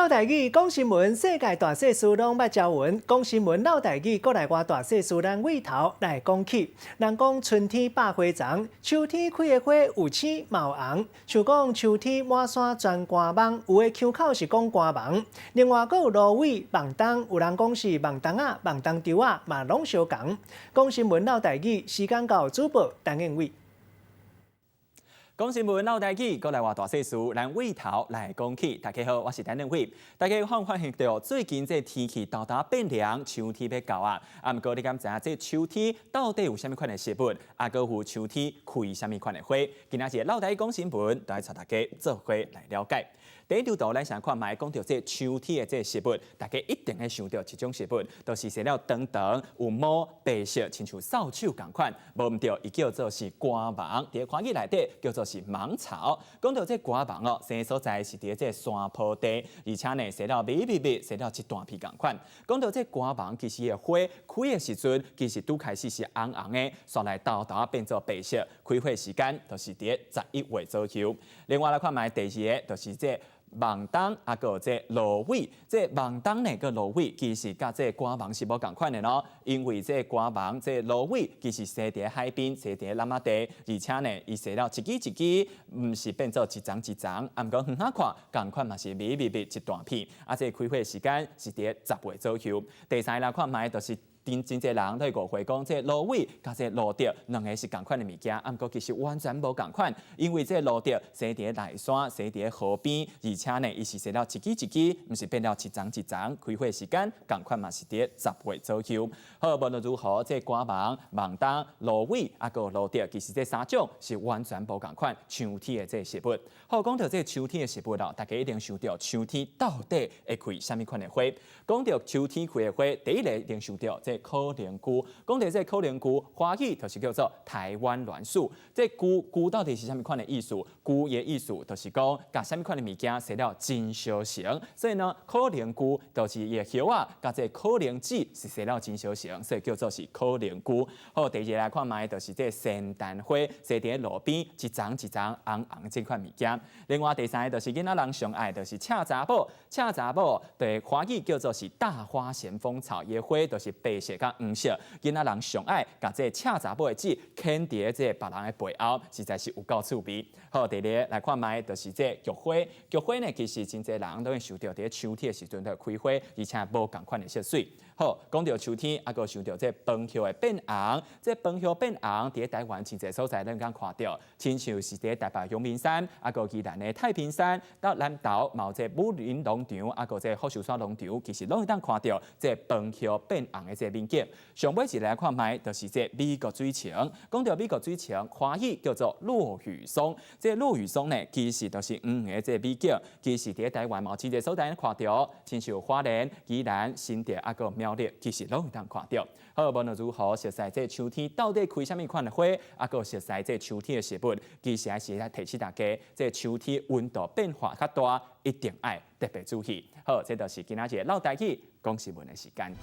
老台语讲新闻，世界大小事拢捌教闻。讲新闻老台语，国内外大小事咱尾头来讲起。人讲春天百花丛，秋天开的花有青嘛有红。像讲秋天满山全瓜芒，有的腔口是讲瓜芒。另外，阁有芦苇、芒冬，有人讲是芒冬啊、芒冬丢啊，嘛拢相共。讲新闻老台语，时间到，主播陈彦伟。讲新闻老台语，国内外大小事，咱尾头来讲起。大家好，我是陈仁伟。大家发现到最近这天气豆豆变凉，秋天要到啊。不过你敢知影这秋天到底有啥物款的食物？阁有秋天开啥物款的花？今仔日老台语讲新闻，就来带大家做花来了解。第一条咱先看卖讲到这秋天的这食物，大家一定会想到一种食物，就是食了长长有毛白色，亲像扫帚共款。无毋对，伊叫做是瓜芒，伫华语内底叫做是芒草。讲到这瓜芒哦，生所在是伫这山坡地，而且呢，食了密，食了一大片共款。讲到这瓜芒，其实个花开的时阵，其实拄开始是红红的，煞来豆豆变做白色。开花时间就是伫11月左右。另外来看卖第二个，就是这芒冬阁有这芦苇，这芒冬呢个芦苇其实甲这瓜芒是无共款的咯，因为这瓜芒这芦苇其实生伫海边，生伫蓝仔地，而且呢伊生了一支一支，毋是变做一丛一丛，毋过远下看共款嘛是密一大片，这开花时间是伫10月左右。第三来看卖就是真侪人都会误会讲，这芦苇甲这芦竹两个是共款的物件，不过其实完全无共款，因为这芦竹生伫内山，生伫河边，而且呢，伊是生了一支一支，毋是变了一丛一丛，开花时间共款嘛是伫10月左右。好，无论如何，这瓜芒、芒冬、芦苇阁有芦竹，其实这三种是完全无共款秋天的这食物。好，讲到这秋天的食物大家一定想到秋天到底会开啥物款的花？讲到秋天开的花，第一个一定想到这可莲菇。讲到这可莲菇，华语就是叫做台湾栾树。这菇到底是啥物款的意思？菇的意思就是讲，甲啥物款的物件生了真相型，所以呢，可莲菇就是叶叶啊，甲这可莲子是生了真相型，所以叫做是可莲菇。好，第二来看卖就是这圣诞花，生伫路边一丛一丛红红这款物件。另外第三个就是囡仔人上爱，就是赤查某，赤查某对华语叫做是大花咸丰草，叶花就是白色甲黄色。囡仔人上爱甲这赤查某的籽牵伫这别人的背后，实在是有够趣味。好，第二来看卖就是这菊花，菊花呢其实真侪人都会想到伫秋天的时阵在开花，而且无共款的色水。好，讲到秋天，阁想到这枫叶的变红，这枫叶变红，伫台湾真侪所在咱敢看到，亲像是伫台北阳明山，阁宜兰的太平山，到南投嘛有这武林农场，阁这福寿山农场，其实拢会当看到这枫叶变红的这面景。上尾一来看卖，就是这美国水情。讲到美国水情，华语叫做落雨松。这落雨松呢，其实就是黄的这美景，其实伫台湾嘛真侪所在看到，亲像花莲、宜兰、新店阁苗栗，其实拢会当看到。好，无论如何，熟悉这秋天到底开啥物款的花，阁熟悉这秋天的食物，其实还是来提醒大家，这秋天温度变化较大，一定爱特别注意。好，这就是今仔日老台语讲新闻的时间。